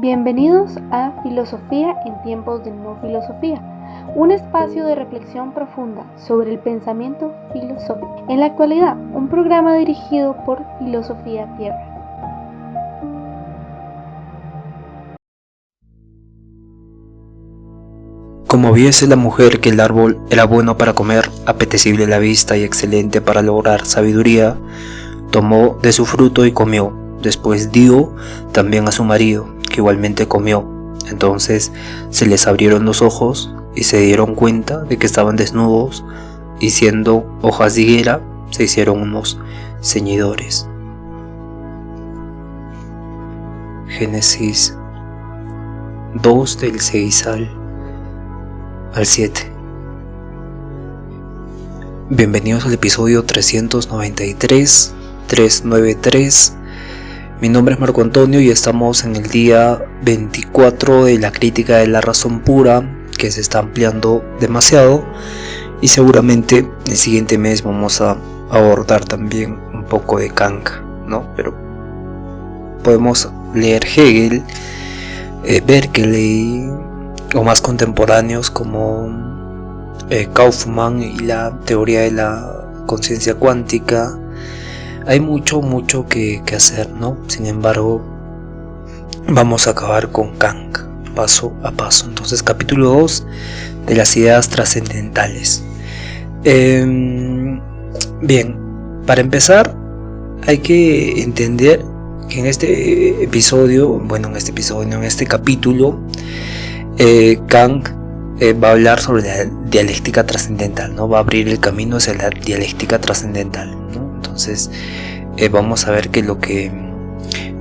Bienvenidos a Filosofía en tiempos de no filosofía, un espacio de reflexión profunda sobre el pensamiento filosófico. En la actualidad, un programa dirigido por Filosofía Tierra. Como viese la mujer que el árbol era bueno para comer, apetecible a la vista y excelente para lograr sabiduría, tomó de su fruto y comió. Después dio también a su marido, que igualmente comió. Entonces se les abrieron los ojos y se dieron cuenta de que estaban desnudos, y siendo hojas de higuera se hicieron unos ceñidores. Génesis 2 del 6 al 7. Bienvenidos al episodio 393. Mi nombre es Marco Antonio y estamos en el día 24 de la crítica de la razón pura, que se está ampliando demasiado, y seguramente el siguiente mes vamos a abordar también un poco de Kant, ¿no? Pero podemos leer Hegel, Berkeley o más contemporáneos como Kaufmann y la teoría de la conciencia cuántica. Hay mucho que hacer, ¿no? Sin embargo, vamos a acabar con Kant, paso a paso. Entonces, capítulo 2 de las ideas trascendentales. Bien, para empezar, hay que entender que en este capítulo, Kant va a hablar sobre la dialéctica trascendental, ¿no? Va a abrir el camino hacia la dialéctica trascendental, ¿no? Entonces vamos a ver que lo que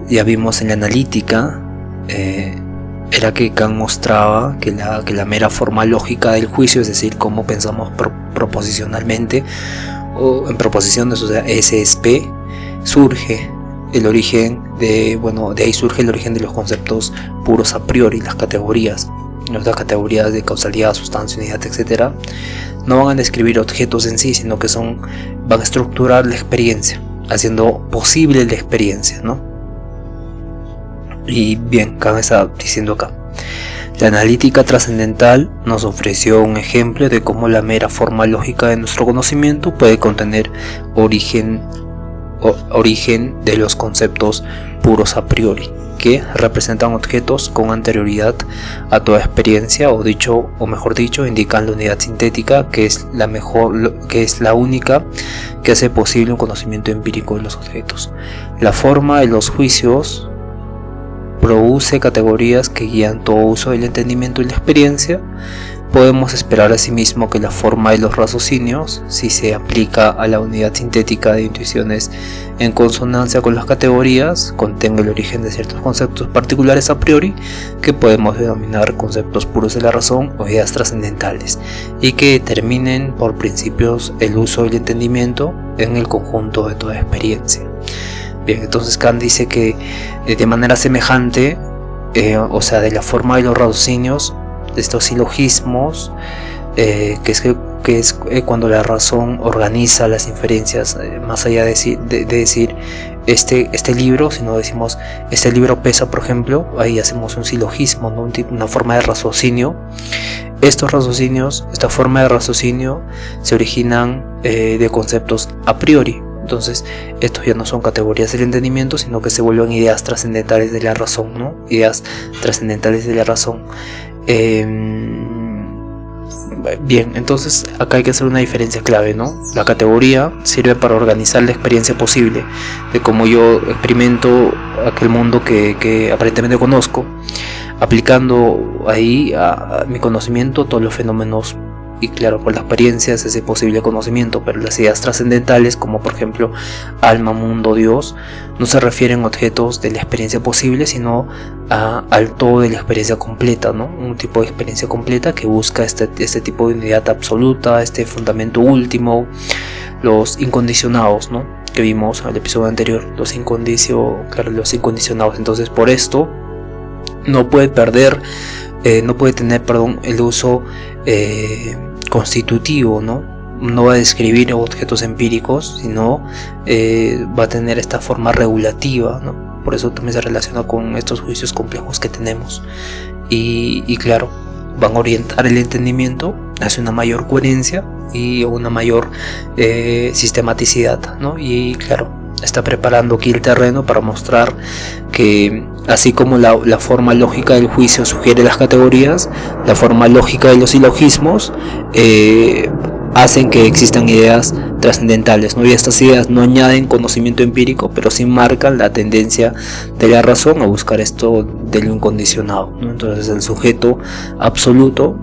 ya vimos en la analítica era que Kant mostraba que la mera forma lógica del juicio, es decir, cómo pensamos proposicionalmente o en proposiciones, o sea, S es P, surge el origen de ahí surge el origen de los conceptos puros a priori, las categorías de causalidad, sustancia, unidad, etc. No van a describir objetos en sí, sino que van a estructurar la experiencia, haciendo posible la experiencia, ¿no? Y bien, Kant está diciendo acá: la analítica trascendental nos ofreció un ejemplo de cómo la mera forma lógica de nuestro conocimiento puede contener origen de los conceptos puros a priori, que representan objetos con anterioridad a toda experiencia, o mejor dicho, indican la unidad sintética, que es la única que hace posible un conocimiento empírico de los objetos. La forma de los juicios produce categorías que guían todo uso del entendimiento y la experiencia. Podemos esperar asimismo que la forma de los raciocinios, si se aplica a la unidad sintética de intuiciones en consonancia con las categorías, contenga el origen de ciertos conceptos particulares a priori, que podemos denominar conceptos puros de la razón o ideas trascendentales, y que determinen por principios el uso del entendimiento en el conjunto de toda experiencia. Bien, entonces Kant dice que de manera semejante, de la forma de los raciocinios, de estos silogismos, que es cuando la razón organiza las inferencias, más allá de decir este libro, si no decimos este libro pesa, por ejemplo, ahí hacemos un silogismo, ¿no? Una forma de raciocinio. Esta forma de raciocinio se originan de conceptos a priori. Entonces, estos ya no son categorías del entendimiento, sino que se vuelven ideas trascendentales de la razón, ¿no? Ideas trascendentales de la razón. Bien, entonces acá hay que hacer una diferencia clave, ¿no? La categoría sirve para organizar la experiencia posible de cómo yo experimento aquel mundo que aparentemente conozco, aplicando ahí a mi conocimiento todos los fenómenos. Y claro, por la experiencia se hace posible conocimiento, pero las ideas trascendentales, como por ejemplo alma, mundo, Dios, no se refieren a objetos de la experiencia posible, sino al todo de la experiencia completa, ¿no? Un tipo de experiencia completa que busca este tipo de unidad absoluta, este fundamento último, los incondicionados, ¿no? Que vimos en el episodio anterior, los incondicionados. Entonces, por esto no puede tener el uso constitutivo, ¿no? No va a describir objetos empíricos, sino va a tener esta forma regulativa, ¿no? por eso también se relaciona con estos juicios complejos que tenemos. Y claro, van a orientar el entendimiento hacia una mayor coherencia y una mayor sistematicidad, ¿no? Y claro, está preparando aquí el terreno para mostrar que así como la forma lógica del juicio sugiere las categorías, la forma lógica de los silogismos hacen que existan ideas trascendentales, ¿no? Y estas ideas no añaden conocimiento empírico, pero sí marcan la tendencia de la razón a buscar esto de lo incondicionado, ¿no? Entonces el sujeto absoluto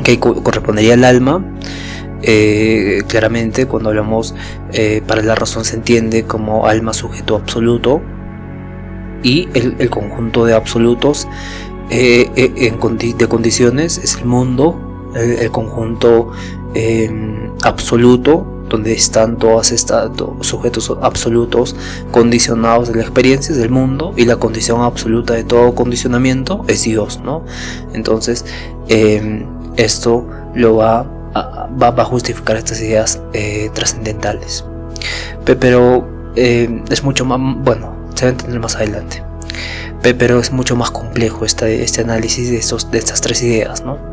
que correspondería al alma, claramente cuando hablamos para la razón se entiende como alma, sujeto absoluto, y el conjunto de absolutos de condiciones es el mundo, el conjunto absoluto donde están todos estos sujetos absolutos condicionados de la experiencia es el mundo, y la condición absoluta de todo condicionamiento es Dios, ¿no? Entonces esto lo va a justificar estas ideas trascendentales, pero es mucho más, bueno, se va a entender más adelante, pero es mucho más complejo este análisis de estas tres ideas, ¿no?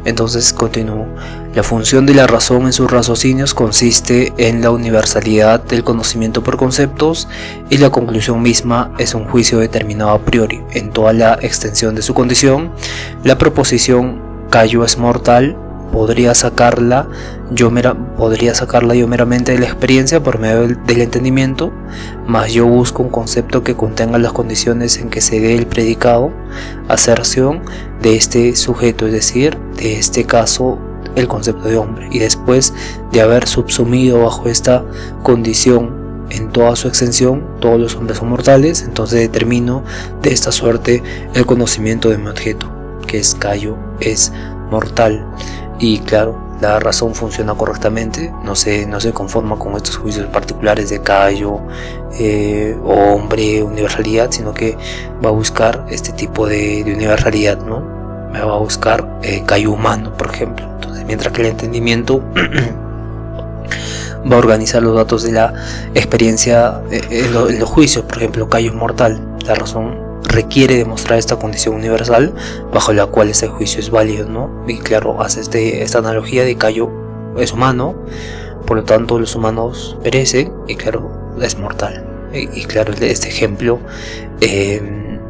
Entonces continúo. La función de la razón en sus raciocinios consiste en la universalidad del conocimiento por conceptos, y la conclusión misma es un juicio determinado a priori en toda la extensión de su condición. La proposición Cayo es mortal podría sacarla yo meramente de la experiencia por medio del entendimiento, mas yo busco un concepto que contenga las condiciones en que se dé el predicado, aserción de este sujeto, es decir, de este caso el concepto de hombre, y después de haber subsumido bajo esta condición en toda su extensión todos los hombres son mortales, entonces determino de esta suerte el conocimiento de mi objeto, que es Cayo es mortal. Y claro, la razón funciona correctamente, no se conforma con estos juicios particulares de Cayo, hombre, universalidad, sino que va a buscar este tipo de universalidad, ¿no? Va a buscar Cayo humano, por ejemplo. Entonces, mientras que el entendimiento va a organizar los datos de la experiencia en los juicios, por ejemplo, Cayo es mortal, la razón requiere demostrar esta condición universal bajo la cual ese juicio es válido, ¿no? Y claro, hace esta analogía de Cayo es humano, por lo tanto los humanos perecen, y claro, es mortal. Y claro, este ejemplo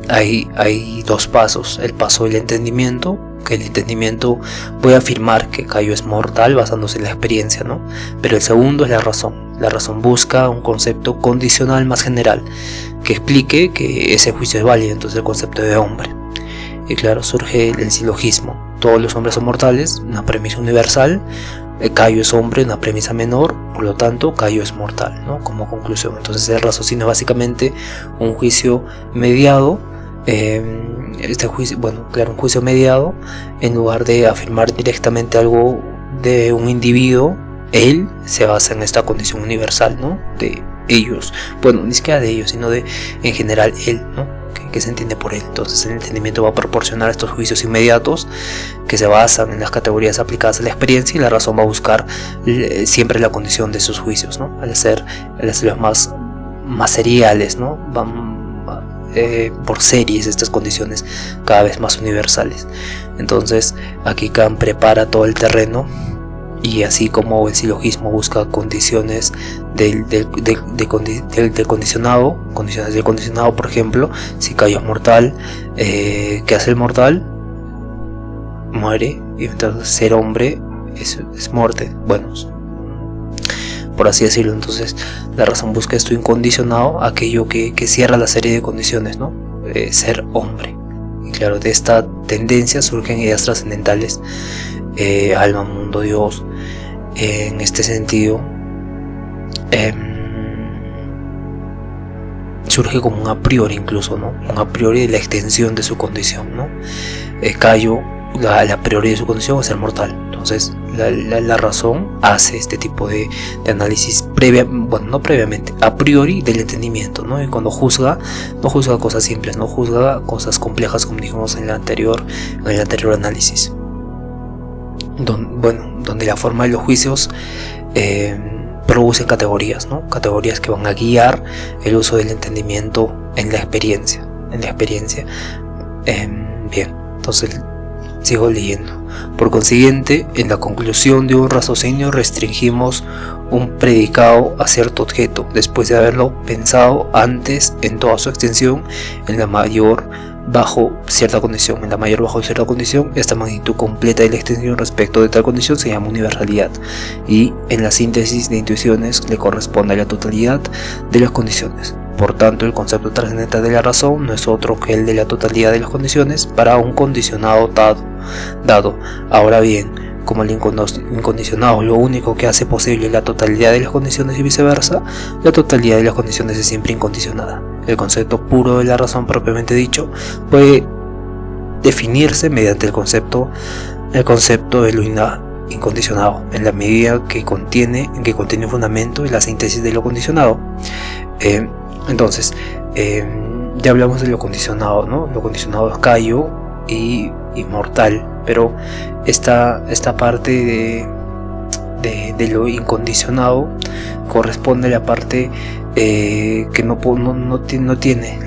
hay dos pasos: el paso del entendimiento, que el entendimiento puede afirmar que Cayo es mortal basándose en la experiencia, ¿no? Pero el segundo es la razón. La razón busca un concepto condicional más general que explique que ese juicio es válido, entonces el concepto de hombre. Y claro, surge el silogismo: todos los hombres son mortales, una premisa universal. Cayo es hombre, una premisa menor, por lo tanto Cayo es mortal, ¿no? Como conclusión. Entonces el raciocinio es básicamente un juicio mediado, un juicio mediado, en lugar de afirmar directamente algo de un individuo. Él se basa en esta condición universal, ¿no? De ellos, bueno, ni siquiera de ellos, sino de en general él, ¿no? Que se entiende por él. Entonces el entendimiento va a proporcionar estos juicios inmediatos que se basan en las categorías aplicadas a la experiencia, y la razón va a buscar siempre la condición de esos juicios, ¿no? Al ser los más seriales, ¿no? Van por series estas condiciones cada vez más universales. Entonces aquí Kant prepara todo el terreno, y así como el silogismo busca condiciones del condicionado, condiciones del condicionado, por ejemplo, si Cayo es mortal, ¿qué hace el mortal? Muere, y entonces ser hombre es muerte, bueno, por así decirlo. Entonces la razón busca esto incondicionado, aquello que cierra la serie de condiciones, ¿no? Ser hombre. Y claro, de esta tendencia surgen ideas trascendentales, alma, mundo, Dios. En este sentido surge como un a priori, incluso, ¿no? Un a priori de la extensión de su condición, ¿no? Cayo, la a priori de su condición es ser mortal. Entonces la razón hace este tipo de análisis no previamente, a priori del entendimiento, ¿no? Y cuando juzga, no juzga cosas simples, no juzga cosas complejas, como dijimos en el anterior análisis, donde la forma de los juicios producen categorías, ¿no? Categorías que van a guiar el uso del entendimiento en la experiencia. Bien, entonces sigo leyendo. Por consiguiente, en la conclusión de un raciocinio restringimos un predicado a cierto objeto, después de haberlo pensado antes en toda su extensión, en la mayor bajo cierta condición. Esta magnitud completa de la extensión respecto de tal condición se llama universalidad, y en la síntesis de intuiciones le corresponde a la totalidad de las condiciones. Por tanto, el concepto trascendental de la razón no es otro que el de la totalidad de las condiciones para un condicionado dado. Ahora bien, como el incondicionado lo único que hace posible la totalidad de las condiciones y viceversa, la totalidad de las condiciones es siempre incondicionada. El concepto puro de la razón propiamente dicho puede definirse mediante el concepto de lo incondicionado, en la medida que contiene un fundamento y la síntesis de lo condicionado. Entonces, ya hablamos de lo condicionado, ¿no? Lo condicionado es callo y inmortal, pero esta parte de lo incondicionado corresponde a la parte que no tiene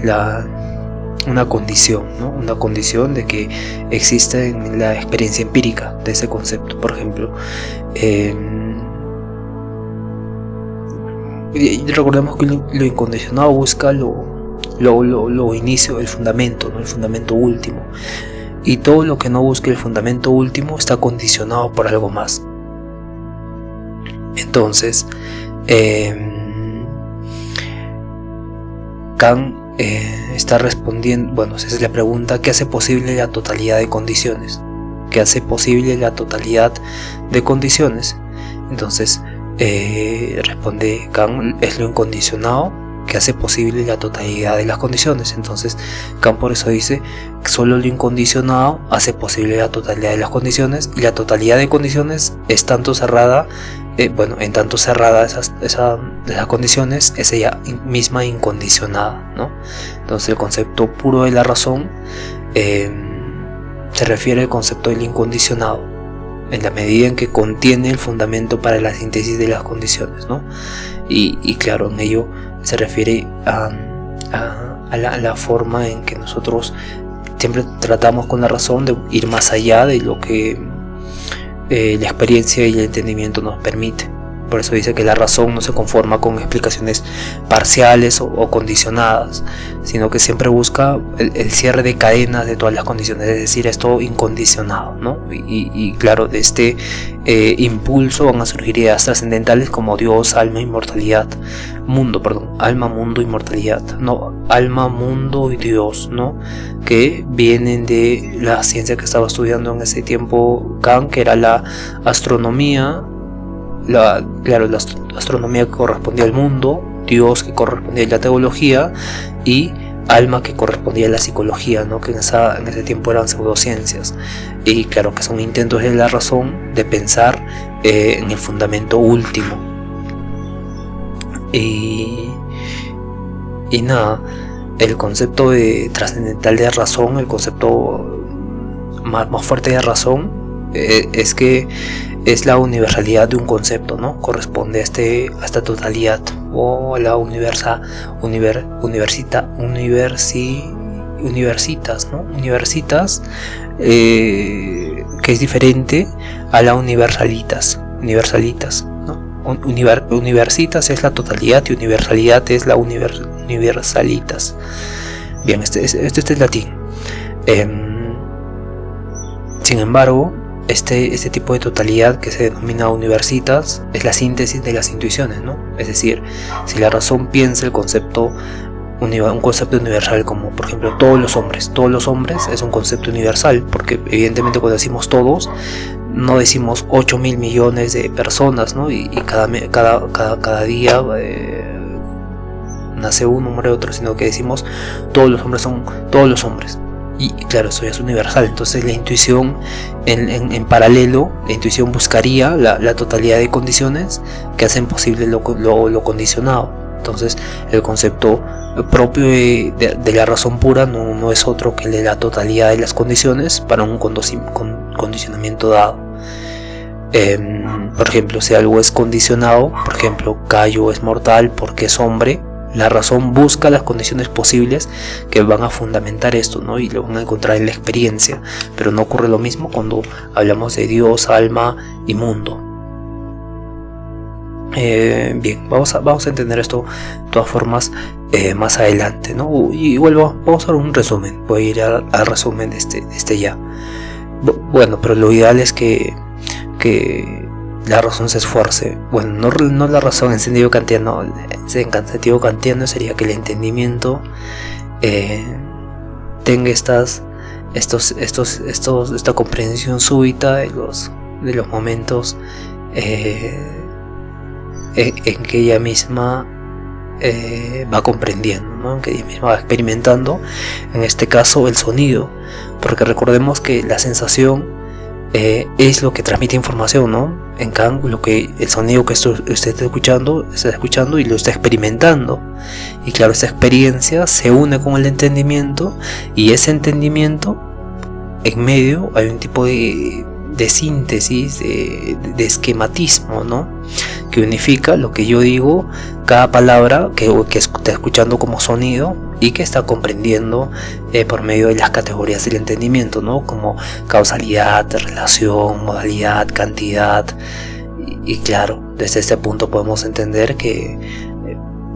una condición, ¿no? Una condición de que existe en la experiencia empírica de ese concepto. Por ejemplo, y recordemos que lo incondicionado busca lo inicio, el fundamento, ¿no? El fundamento último, y todo lo que no busque el fundamento último está condicionado por algo más. Entonces, Kant está respondiendo, bueno, esa es la pregunta: ¿qué hace posible la totalidad de condiciones? ¿Qué hace posible la totalidad de condiciones? Entonces, responde Kant: es lo incondicionado que hace posible la totalidad de las condiciones. Entonces Kant por eso dice que solo lo incondicionado hace posible la totalidad de las condiciones, y la totalidad de condiciones es tanto cerrada, en tanto cerrada esas condiciones es ella misma incondicionada, ¿no? Entonces el concepto puro de la razón se refiere al concepto del incondicionado, en la medida en que contiene el fundamento para la síntesis de las condiciones, ¿no? Y claro, en ello se refiere a la forma en que nosotros siempre tratamos con la razón de ir más allá de lo que la experiencia y el entendimiento nos permite. Por eso dice que la razón no se conforma con explicaciones parciales o condicionadas, sino que siempre busca el cierre de cadenas de todas las condiciones, es decir, es todo incondicionado, ¿no? Y claro, de este impulso van a surgir ideas trascendentales como Dios, alma, inmortalidad, alma, mundo, inmortalidad, no, alma, mundo y Dios, ¿no? Que vienen de la ciencia que estaba estudiando en ese tiempo Kant, que era la astronomía. La astronomía que correspondía al mundo, Dios que correspondía a la teología, y alma que correspondía a la psicología, ¿no? Que en ese tiempo eran pseudociencias, y claro que son intentos de la razón de pensar en el fundamento último. Y nada, el concepto trascendental de razón, el concepto más fuerte de razón, es que es la universalidad de un concepto, ¿no? Corresponde a esta totalidad, o a la universitas, ¿no? Universitas, que es diferente a la universalitas, ¿no? Universitas es la totalidad y universalidad es la universalitas. Bien, este es latín. Sin embargo, este tipo de totalidad que se denomina universitas es la síntesis de las intuiciones, ¿no? Es decir, si la razón piensa un concepto universal, como por ejemplo todos los hombres es un concepto universal, porque evidentemente cuando decimos todos no decimos 8.000 millones de personas, ¿no? Y cada día nace uno, muere otro, sino que decimos todos los hombres son todos los hombres. Y claro, eso ya es universal. Entonces la intuición en paralelo, la intuición buscaría la totalidad de condiciones que hacen posible lo condicionado. Entonces el concepto propio de la razón pura no es otro que el de la totalidad de las condiciones para un condicionamiento dado. Por ejemplo, si algo es condicionado, por ejemplo, Cayo es mortal porque es hombre, la razón busca las condiciones posibles que van a fundamentar esto, ¿no? Y lo van a encontrar en la experiencia, pero no ocurre lo mismo cuando hablamos de Dios, alma y mundo. Bien, vamos a entender esto de todas formas más adelante, ¿no? Y vuelvo, vamos a dar un resumen, voy a ir al resumen de este ya. Bueno, pero lo ideal es que la razón se esfuerce. Bueno, no la razón en sentido kantiano. En sentido kantiano sería que el entendimiento tenga esta comprensión súbita de los momentos en que ella misma va comprendiendo, ¿no? En que ella misma va experimentando, en este caso el sonido, porque recordemos que la sensación es lo que transmite información, ¿no? En Kant, el sonido que usted está escuchando y lo está experimentando, y claro, esa experiencia se une con el entendimiento, y ese entendimiento en medio hay un tipo de síntesis, de esquematismo, ¿no? Que unifica lo que yo digo, cada palabra que está escuchando como sonido y que está comprendiendo por medio de las categorías del entendimiento, ¿no? Como causalidad, relación, modalidad, cantidad. Y claro, desde este punto podemos entender que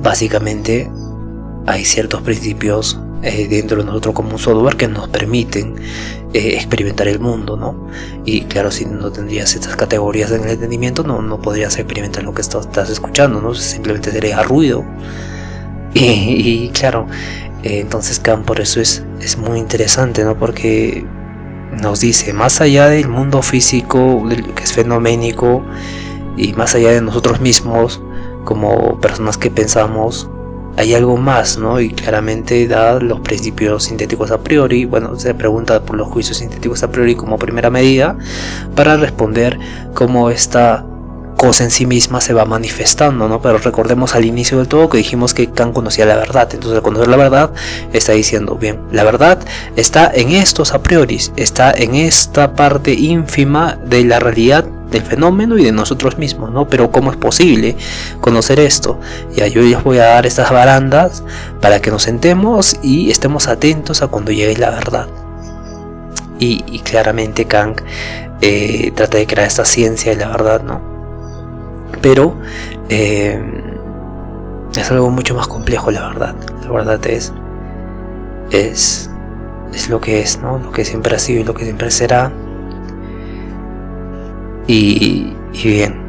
básicamente hay ciertos principios dentro de nosotros como un software que nos permiten experimentar el mundo, ¿no? Y claro, si no tendrías estas categorías en el entendimiento, no podrías experimentar lo que estás escuchando, ¿no? Simplemente sería ruido. Y claro, entonces Kant por eso es muy interesante, ¿no? Porque nos dice, más allá del mundo físico, que es fenoménico, y más allá de nosotros mismos como personas que pensamos, hay algo más, ¿no? Y claramente da los principios sintéticos a priori. Bueno, se pregunta por los juicios sintéticos a priori como primera medida para responder cómo esta cosa en sí misma se va manifestando, ¿no? Pero recordemos al inicio del todo que dijimos que Kant conocía la verdad. Entonces, al conocer la verdad, está diciendo, bien, la verdad está en estos a priori, está en esta parte ínfima de la realidad del fenómeno y de nosotros mismos, ¿no? Pero ¿cómo es posible conocer esto? Ya, yo les voy a dar estas barandas para que nos sentemos y estemos atentos a cuando llegue la verdad. Y claramente Kant trata de crear esta ciencia de la verdad, ¿no? Pero es algo mucho más complejo, la verdad. La verdad es lo que es, ¿no? Lo que siempre ha sido y lo que siempre será. Y bien,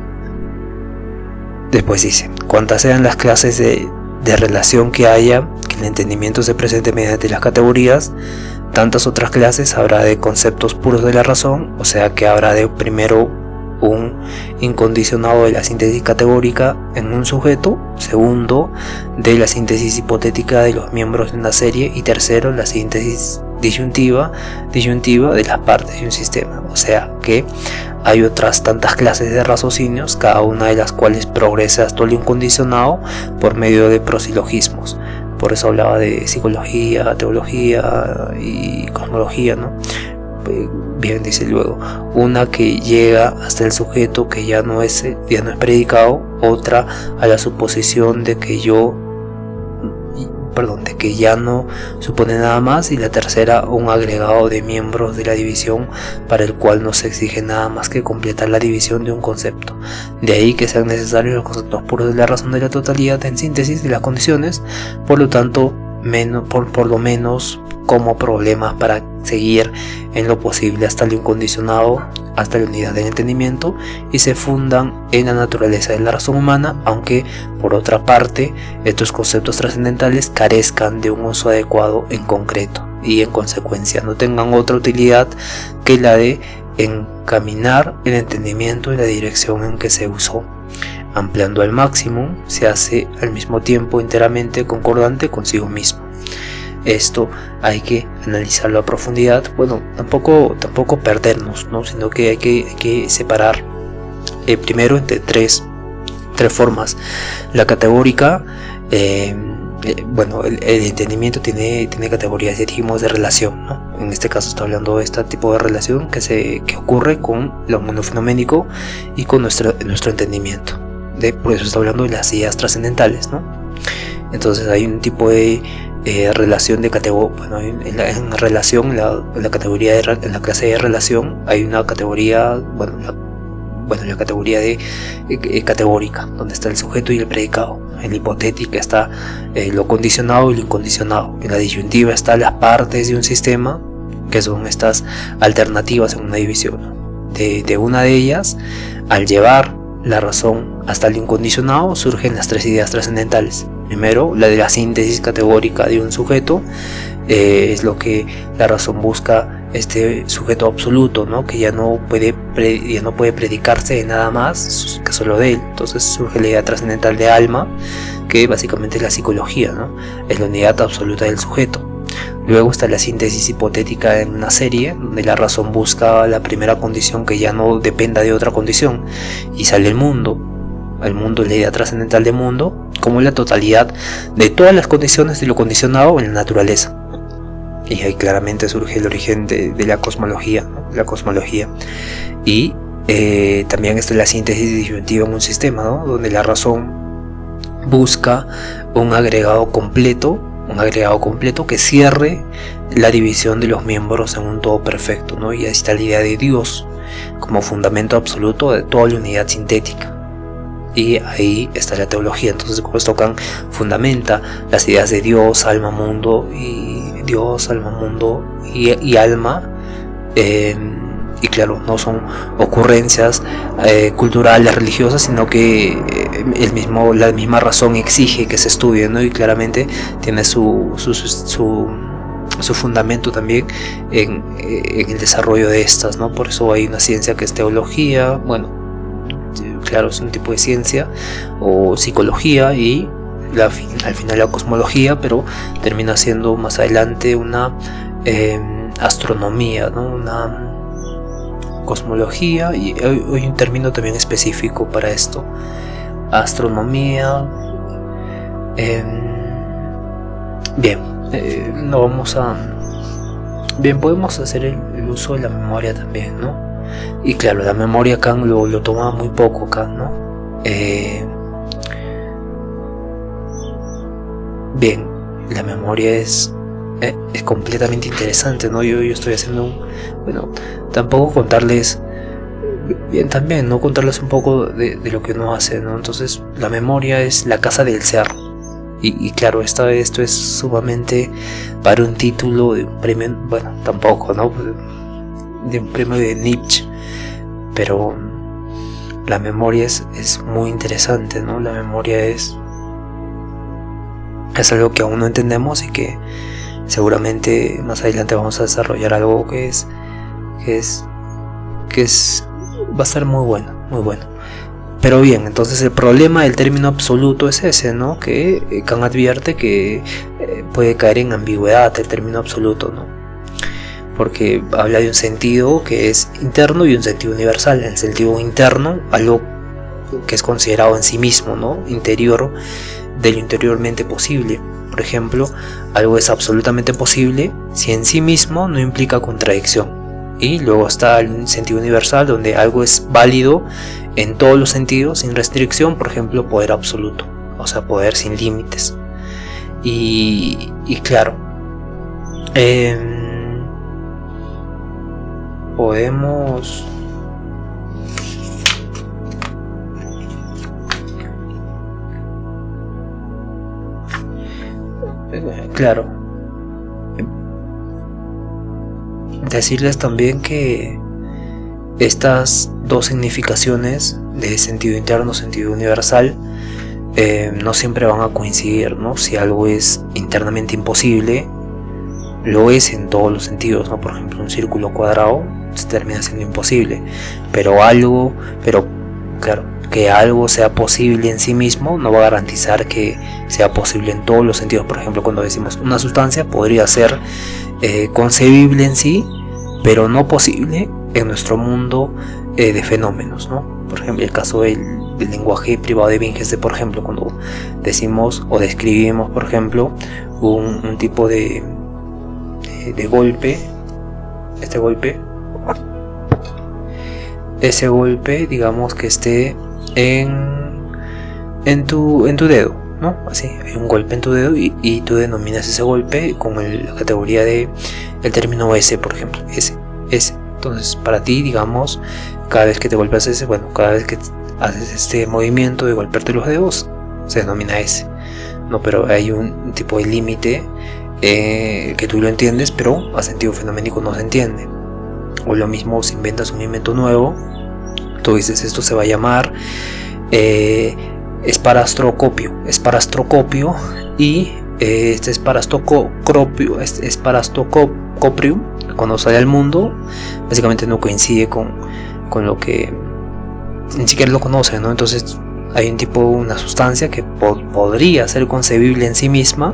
después dice, cuantas sean las clases de relación que haya, que el entendimiento se presente mediante las categorías, tantas otras clases habrá de conceptos puros de la razón, o sea que habrá de primero un incondicionado de la síntesis categórica en un sujeto, segundo de la síntesis hipotética de los miembros de una serie, y tercero la síntesis disyuntiva de las partes de un sistema. O sea que hay otras tantas clases de raciocinios, cada una de las cuales progresa hasta lo incondicionado por medio de prosilogismos. Por eso hablaba de psicología, teología y cosmología, ¿no? Bien, dice luego, una que llega hasta el sujeto que ya no es predicado, otra a la suposición de que ya no supone nada más, y la tercera un agregado de miembros de la división para el cual no se exige nada más que completar la división de un concepto. De ahí que sean necesarios los conceptos puros de la razón de la totalidad en síntesis de las condiciones, por lo tanto por lo menos como problemas para seguir en lo posible hasta lo incondicionado, hasta la unidad del entendimiento, y se fundan en la naturaleza de la razón humana, aunque por otra parte estos conceptos trascendentales carezcan de un uso adecuado en concreto y en consecuencia no tengan otra utilidad que la de encaminar el entendimiento en la dirección en que se usó. Ampliando al máximo, se hace al mismo tiempo enteramente concordante consigo mismo. Esto hay que analizarlo a profundidad. Bueno, tampoco perdernos, ¿no? Sino que hay que separar primero entre tres formas: la categórica, el entendimiento tiene categorías, ya dijimos, de relación, ¿no? En este caso está hablando de este tipo de relación que ocurre con lo monofenoménico y con nuestro entendimiento. Por eso está hablando de las ideas trascendentales, ¿no? Entonces hay un tipo de relación de categoría, en relación, la categoría en la clase de relación hay una categoría, la categoría de categórica, donde está el sujeto y el predicado. En la hipotética está lo condicionado y lo incondicionado. En la disyuntiva está las partes de un sistema, que son estas alternativas en una división, ¿no? De una de ellas, al llevar la razón hasta el incondicionado, surgen las tres ideas trascendentales. Primero, la de la síntesis categórica de un sujeto, es lo que la razón busca, este sujeto absoluto, ¿no? Que ya no puede predicarse de nada más que solo de él. Entonces surge la idea trascendental de alma, que básicamente es la psicología, ¿no? Es la unidad absoluta del sujeto. Luego está la síntesis hipotética en una serie, donde la razón busca la primera condición que ya no dependa de otra condición, y sale el mundo, la idea trascendental de mundo, como la totalidad de todas las condiciones de lo condicionado en la naturaleza. Y ahí claramente surge el origen de la cosmología, ¿no? Y también está la síntesis disyuntiva en un sistema, ¿no? Donde la razón busca un agregado completo que cierre la división de los miembros en un todo perfecto, ¿no? Y ahí está la idea de Dios como fundamento absoluto de toda la unidad sintética. Y ahí está la teología. Entonces, como esto fundamenta las ideas de Dios, alma, mundo y alma, y claro, no son ocurrencias culturales, religiosas, sino que la misma razón exige que se estudie, ¿no? Y claramente tiene su fundamento también en el desarrollo de estas, ¿no? Por eso hay una ciencia que es teología, claro, es un tipo de ciencia, o psicología, y al final la cosmología, pero termina siendo más adelante una astronomía, ¿no? Una cosmología, y hay un término también específico para esto, astronomía. Podemos hacer el uso de la memoria también, ¿no? Y claro, la memoria Kant lo toma muy poco Kant, ¿no? La memoria es completamente interesante, ¿no? Yo estoy haciendo tampoco contarles también, ¿no? Contarles un poco de lo que uno hace, ¿no? Entonces, la memoria es la casa del ser. Y claro, esto es sumamente para un título de un premio, tampoco, ¿no? De un premio de Nietzsche, pero la memoria es muy interesante, ¿no? La memoria es algo que aún no entendemos y que seguramente más adelante vamos a desarrollar algo que va a ser muy bueno. Pero bien, entonces el problema del término absoluto es ese, ¿no? Que Kant advierte que puede caer en ambigüedad el término absoluto, ¿no? Porque habla de un sentido que es interno y un sentido universal. En el sentido interno, algo que es considerado en sí mismo, ¿no? Interior, de lo interiormente posible. Por ejemplo, algo es absolutamente posible si en sí mismo no implica contradicción. Y luego está el sentido universal, donde algo es válido en todos los sentidos, sin restricción. Por ejemplo, poder absoluto, o sea, poder sin límites. Y claro, podemos decirles también que estas dos significaciones de sentido interno, sentido universal, no siempre van a coincidir, ¿no? Si algo es internamente imposible, lo es en todos los sentidos, ¿no? Por ejemplo, un círculo cuadrado se termina siendo imposible, pero claro, que algo sea posible en sí mismo no va a garantizar que sea posible en todos los sentidos. Por ejemplo, cuando decimos una sustancia podría ser concebible en sí, pero no posible en nuestro mundo de fenómenos, ¿no? Por ejemplo, el caso del del lenguaje privado de Wittgenstein, por ejemplo, cuando decimos o describimos, por ejemplo, un tipo de golpe, ese golpe, digamos que esté en tu dedo, ¿no? Así, hay un golpe en tu dedo y tú denominas ese golpe con la categoría de el término S, por ejemplo, S. Entonces, para ti, digamos, cada vez que te golpeas ese, cada vez que haces este movimiento de golpearte los dedos, se denomina S, ¿no? Pero hay un tipo de límite que tú lo entiendes, pero a sentido fenoménico no se entiende. O lo mismo si inventas un invento nuevo, tú dices esto se va a llamar esparastrocopio, y este esparastocoprium, cuando sale al mundo, básicamente no coincide con lo que ni siquiera lo conoce, ¿no? Entonces hay una sustancia que podría ser concebible en sí misma,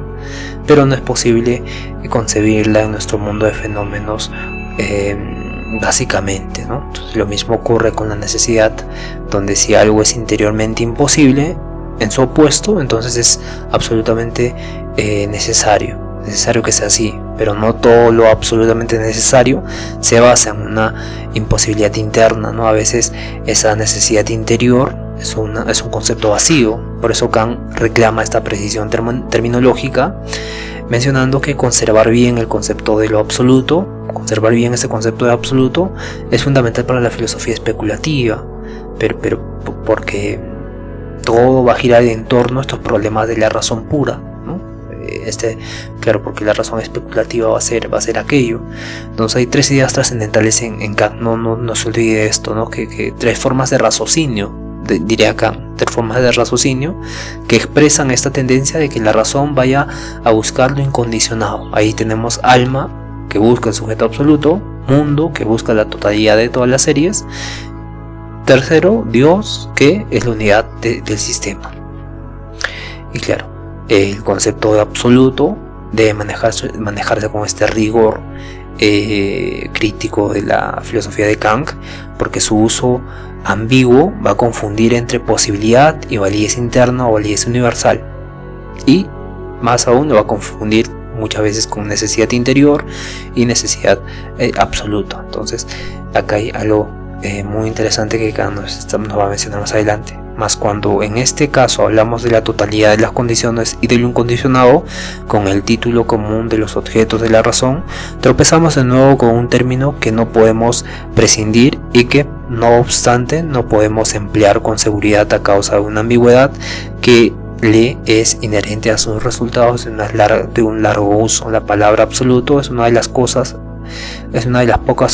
pero no es posible concebirla en nuestro mundo de fenómenos, básicamente, ¿no? Entonces, lo mismo ocurre con la necesidad, donde si algo es interiormente imposible, en su opuesto, entonces es absolutamente necesario que sea así, pero no todo lo absolutamente necesario se basa en una imposibilidad interna, ¿no? A veces esa necesidad interior es un concepto vacío. Por eso Kant reclama esta precisión terminológica, mencionando que conservar bien el concepto de lo absoluto, conservar bien ese concepto de absoluto, es fundamental para la filosofía especulativa, pero porque todo va a girar en torno a estos problemas de la razón pura, ¿no? Claro, porque la razón especulativa va a ser aquello. Entonces hay tres ideas trascendentales en Kant, no se olvide esto, ¿no? Que tres formas de raciocinio, diría Kant, tres formas de raciocinio que expresan esta tendencia de que la razón vaya a buscar lo incondicionado. Ahí tenemos alma, que busca el sujeto absoluto; mundo, que busca la totalidad de todas las series; tercero, Dios, que es la unidad del sistema. Y claro, el concepto de absoluto debe manejarse con este rigor crítico de la filosofía de Kant, porque su uso ambiguo va a confundir entre posibilidad y validez interna o validez universal, y más aún lo va a confundir muchas veces con necesidad interior y necesidad absoluta. Entonces acá hay algo muy interesante que Kant nos va a mencionar más adelante. Más cuando en este caso hablamos de la totalidad de las condiciones y de lo incondicionado, con el título común de los objetos de la razón, tropezamos de nuevo con un término que no podemos prescindir y que, no obstante, no podemos emplear con seguridad a causa de una ambigüedad que le es inherente a sus resultados de un largo uso. La palabra absoluto es una de las pocas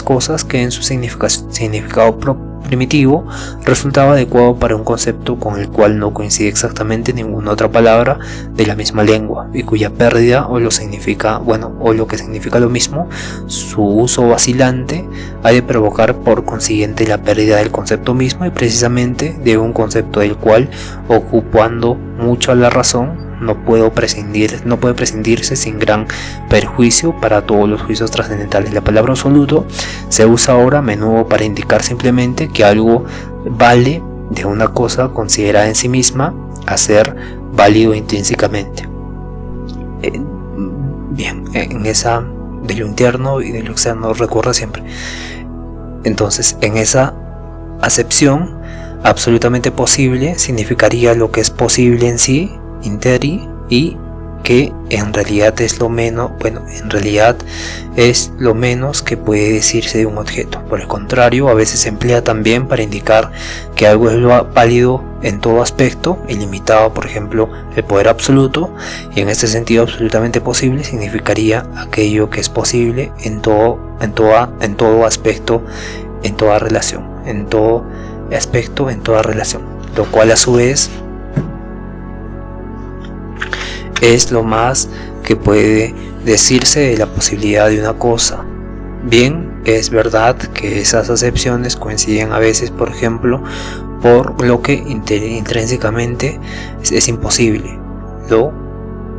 cosas que en su significado primitivo resultaba adecuado para un concepto con el cual no coincide exactamente ninguna otra palabra de la misma lengua, y cuya pérdida o lo que significa lo mismo, su uso vacilante ha de provocar por consiguiente la pérdida del concepto mismo, y precisamente de un concepto del cual, ocupando mucho a la razón, no puede prescindirse sin gran perjuicio para todos los juicios trascendentales. La palabra absoluto se usa ahora a menudo para indicar simplemente que algo vale de una cosa considerada en sí misma a ser válido intrínsecamente. Bien, en esa de lo interno y de lo externo recuerda siempre. Entonces, en esa acepción, absolutamente posible significaría lo que es posible en sí, interi, y que en realidad es lo menos que puede decirse de un objeto. Por el contrario, a veces se emplea también para indicar que algo es válido en todo aspecto, ilimitado, por ejemplo, el poder absoluto, y en este sentido absolutamente posible significaría aquello que es posible en todo aspecto, en toda relación, lo cual a su vez es lo más que puede decirse de la posibilidad de una cosa. Bien, es verdad que esas acepciones coinciden a veces, por ejemplo, por lo que intrínsecamente es imposible, lo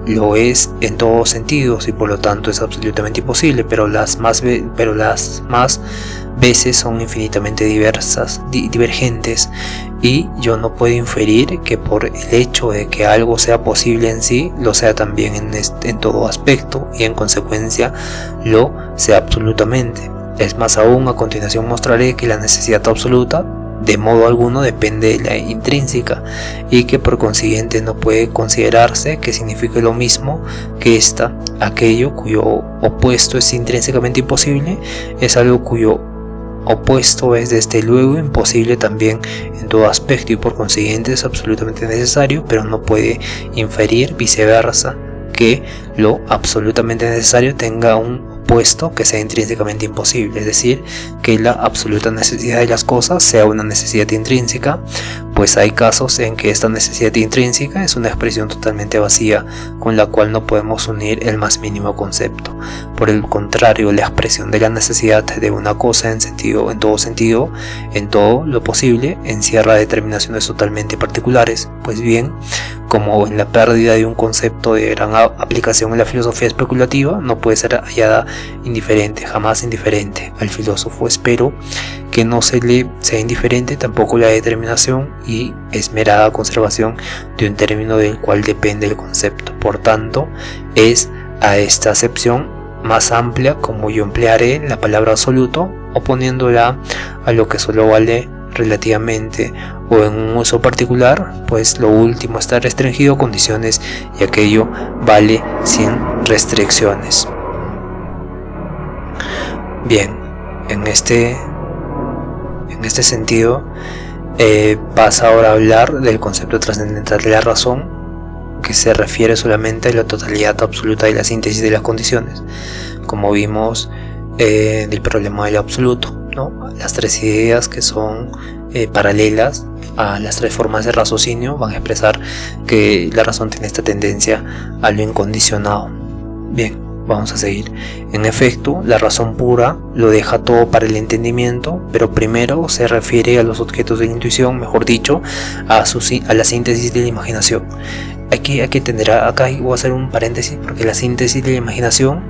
lo es en todos sentidos y por lo tanto es absolutamente imposible, pero las más veces son infinitamente divergentes, y yo no puedo inferir que por el hecho de que algo sea posible en sí, lo sea también en todo aspecto, y en consecuencia lo sea absolutamente. Es más aún, a continuación mostraré que la necesidad absoluta de modo alguno depende de la intrínseca, y que por consiguiente no puede considerarse que signifique lo mismo que aquello cuyo opuesto es intrínsecamente imposible, es algo cuyo opuesto es desde luego imposible también en todo aspecto, y por consiguiente es absolutamente necesario, pero no puede inferir viceversa que lo absolutamente necesario tenga un opuesto que sea intrínsecamente imposible, es decir, que la absoluta necesidad de las cosas sea una necesidad intrínseca, pues hay casos en que esta necesidad intrínseca es una expresión totalmente vacía con la cual no podemos unir el más mínimo concepto. Por el contrario, la expresión de la necesidad de una cosa en todo sentido, en todo lo posible, encierra determinaciones totalmente particulares. Pues bien, como en la pérdida de un concepto de gran aplicación en la filosofía especulativa, no puede ser hallada indiferente, jamás indiferente al filósofo. Espero que no se le sea indiferente tampoco la determinación y esmerada conservación de un término del cual depende el concepto. Por tanto, es a esta acepción más amplia como yo emplearé la palabra absoluto, oponiéndola a lo que solo vale relativamente o en un uso particular, pues lo último está restringido a condiciones y aquello vale sin restricciones. Bien, en este sentido pasa ahora a hablar del concepto trascendental de la razón, que se refiere solamente a la totalidad absoluta de la síntesis de las condiciones, como vimos del problema del absoluto, ¿no? Las tres ideas que son paralelas a las tres formas de raciocinio van a expresar que la razón tiene esta tendencia a lo incondicionado. Bien, vamos a seguir. En efecto, la razón pura lo deja todo para el entendimiento, pero primero se refiere a los objetos de la intuición, mejor dicho, a la síntesis de la imaginación. Aquí hay que entender, acá voy a hacer un paréntesis, porque la síntesis de la imaginación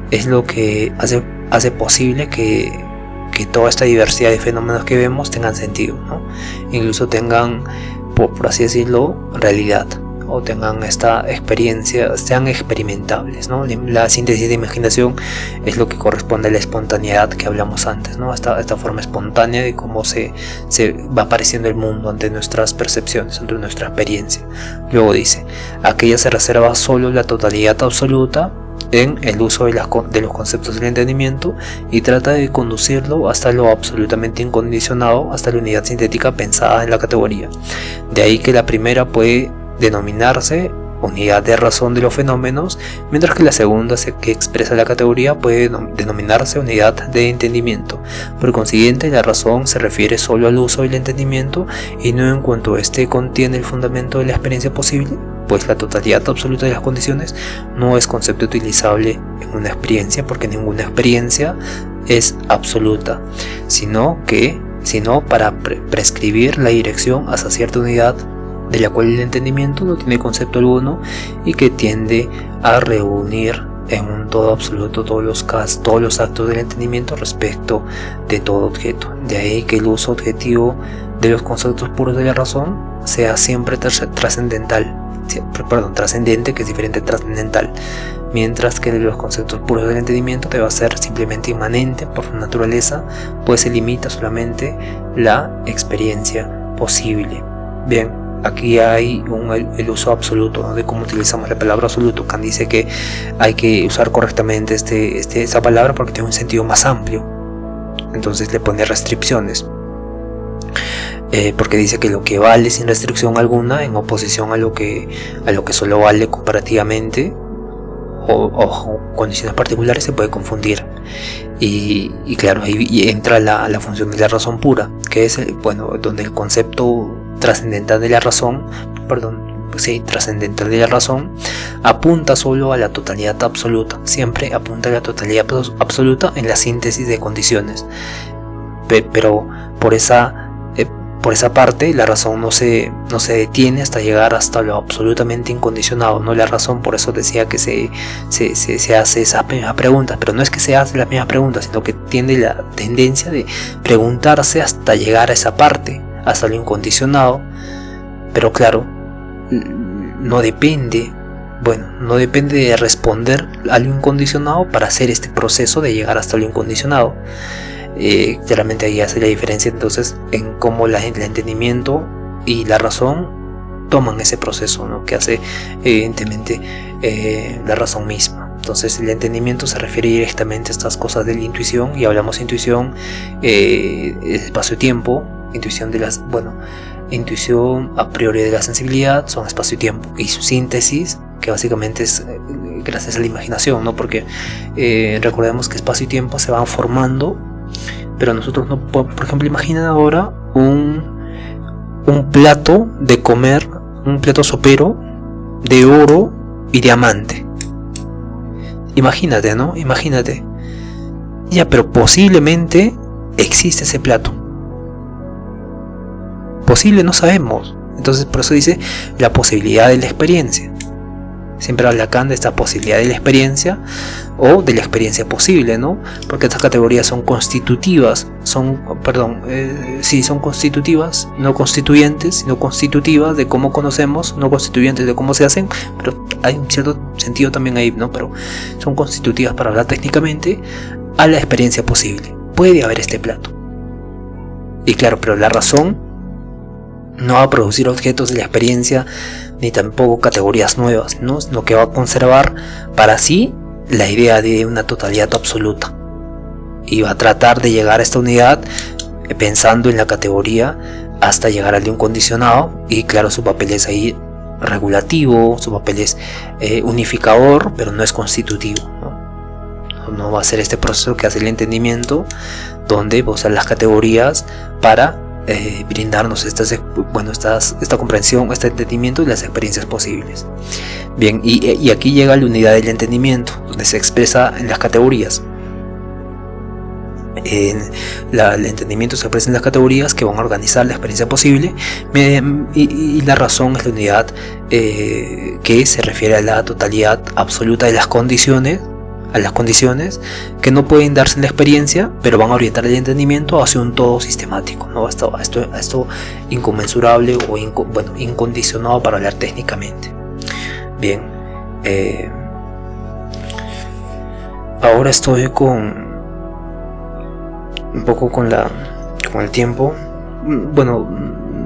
es lo que hace posible que toda esta diversidad de fenómenos que vemos tengan sentido, ¿no? Incluso tengan, por así decirlo, realidad, o tengan esta experiencia, sean experimentables, ¿no? La síntesis de imaginación es lo que corresponde a la espontaneidad que hablamos antes, ¿no? Esta forma espontánea de cómo se va apareciendo el mundo ante nuestras percepciones, ante nuestra experiencia. Luego dice, aquella se reserva solo la totalidad absoluta en el uso de los conceptos del entendimiento, y trata de conducirlo hasta lo absolutamente incondicionado, hasta la unidad sintética pensada en la categoría. De ahí que la primera puede denominarse unidad de razón de los fenómenos, mientras que la segunda, que expresa la categoría, puede denominarse unidad de entendimiento. Por consiguiente, la razón se refiere solo al uso del entendimiento y no en cuanto éste contiene el fundamento de la experiencia posible, pues la totalidad absoluta de las condiciones no es concepto utilizable en una experiencia, porque ninguna experiencia es absoluta, sino para prescribir la dirección hacia cierta unidad de la cual el entendimiento no tiene concepto alguno y que tiende a reunir en un todo absoluto todos los actos del entendimiento respecto de todo objeto. De ahí que el uso objetivo de los conceptos puros de la razón sea siempre trascendente, que es diferente de trascendental, mientras que de los conceptos puros del entendimiento debe ser simplemente inmanente por su naturaleza, pues se limita solamente la experiencia posible. Bien, aquí hay el uso absoluto, ¿no? De cómo utilizamos la palabra absoluto. Kant dice que hay que usar correctamente esa palabra porque tiene un sentido más amplio, entonces le pone restricciones, porque dice que lo que vale sin restricción alguna, en oposición a lo que solo vale comparativamente o condiciones particulares, se puede confundir. Y claro, ahí entra la función de la razón pura, que es donde el concepto trascendental de la razón, apunta solo a la totalidad absoluta, siempre apunta a la totalidad absoluta en la síntesis de condiciones, pero por esa por esa parte la razón no se detiene hasta llegar hasta lo absolutamente incondicionado, ¿no? La razón, por eso decía que se hace esas mismas preguntas, pero no es que se hace las mismas preguntas, sino que tiene la tendencia de preguntarse hasta llegar a esa parte, hasta lo incondicionado. Pero claro, no depende de responder a lo incondicionado para hacer este proceso de llegar hasta lo incondicionado. Claramente ahí hace la diferencia entonces en cómo el entendimiento y la razón toman ese proceso, ¿no? Que hace evidentemente la razón misma. Entonces el entendimiento se refiere directamente a estas cosas de la intuición, y hablamos de intuición, espacio-tiempo, intuición a priori de la sensibilidad son espacio-tiempo, y su síntesis, que básicamente es gracias a la imaginación, ¿no? Porque recordemos que espacio y tiempo se van formando, pero nosotros no, por ejemplo, imaginen ahora un plato de comer, un plato sopero de oro y diamante. Imagínate, ¿no? Imagínate. Ya, pero posiblemente existe ese plato. Posible, no sabemos. Entonces, por eso dice la posibilidad de la experiencia. Siempre habla Kant de esta posibilidad de la experiencia o de la experiencia posible, ¿no? Porque estas categorías son constitutivas, son constitutivas, no constituyentes, sino constitutivas de cómo conocemos, no constituyentes de cómo se hacen, pero hay un cierto sentido también ahí, ¿no? Pero son constitutivas, para hablar técnicamente, a la experiencia posible. Puede haber este plato. Y claro, pero la razón no va a producir objetos de la experiencia, ni tampoco categorías nuevas, ¿no? Sino que va a conservar para sí la idea de una totalidad absoluta, y va a tratar de llegar a esta unidad pensando en la categoría hasta llegar al de un condicionado. Y claro, su papel es ahí regulativo, su papel es unificador, pero no es constitutivo, ¿no? No va a ser este proceso que hace el entendimiento, donde va a usar las categorías para brindarnos esta comprensión, este entendimiento y las experiencias posibles. Bien, y aquí llega la unidad del entendimiento, donde se expresa en las categorías. El entendimiento se expresa en las categorías que van a organizar la experiencia posible, y la razón es la unidad que se refiere a la totalidad absoluta de las condiciones, que no pueden darse en la experiencia, pero van a orientar el entendimiento hacia un todo sistemático, ¿no? Esto inconmensurable o incondicionado, para hablar técnicamente. Bien, ahora estoy un poco con el tiempo. Bueno,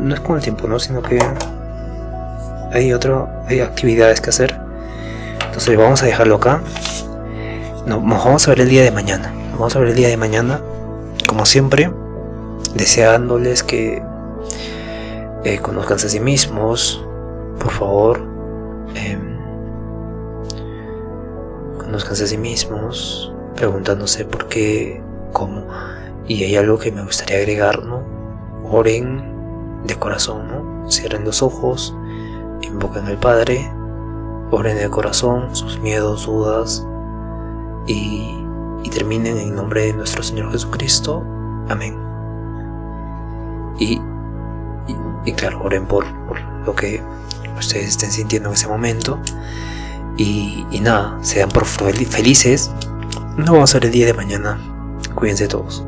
no es con el tiempo, ¿no? Sino que hay actividades que hacer. Entonces vamos a dejarlo acá. Nos vamos a ver el día de mañana. Como siempre, deseándoles que conozcanse a sí mismos. Por favor, conozcanse a sí mismos, preguntándose por qué, cómo. Y hay algo que me gustaría agregar, ¿no? Oren de corazón, ¿no? Cierren los ojos, invoquen al Padre, oren de corazón sus miedos, dudas, y terminen en nombre de nuestro Señor Jesucristo. Amén. Y claro, oren por lo que ustedes estén sintiendo en ese momento. Y nada, sean por felices. Nos vamos a ver el día de mañana. Cuídense todos.